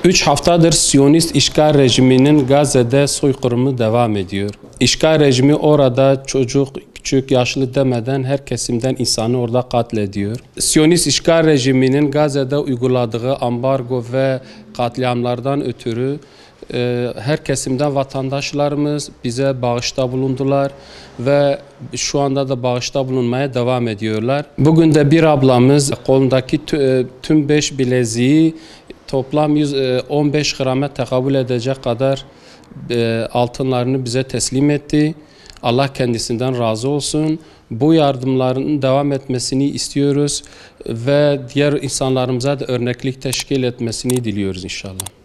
3 haftadır Siyonist işgal rejiminin Gazze'de soykırımı devam ediyor. İşgal rejimi orada çocuk, küçük, yaşlı demeden her kesimden insanı orada katlediyor. Siyonist işgal rejiminin Gazze'de uyguladığı ambargo ve katliamlardan ötürü her kesimden vatandaşlarımız bize bağışta bulundular ve şu anda da bağışta bulunmaya devam ediyorlar. Bugün de bir ablamız kolundaki tüm 5 bileziği toplam 115 grama tekabül edecek kadar altınlarını bize teslim etti. Allah kendisinden razı olsun. Bu yardımların devam etmesini istiyoruz ve diğer insanlarımıza da örneklik teşkil etmesini diliyoruz inşallah.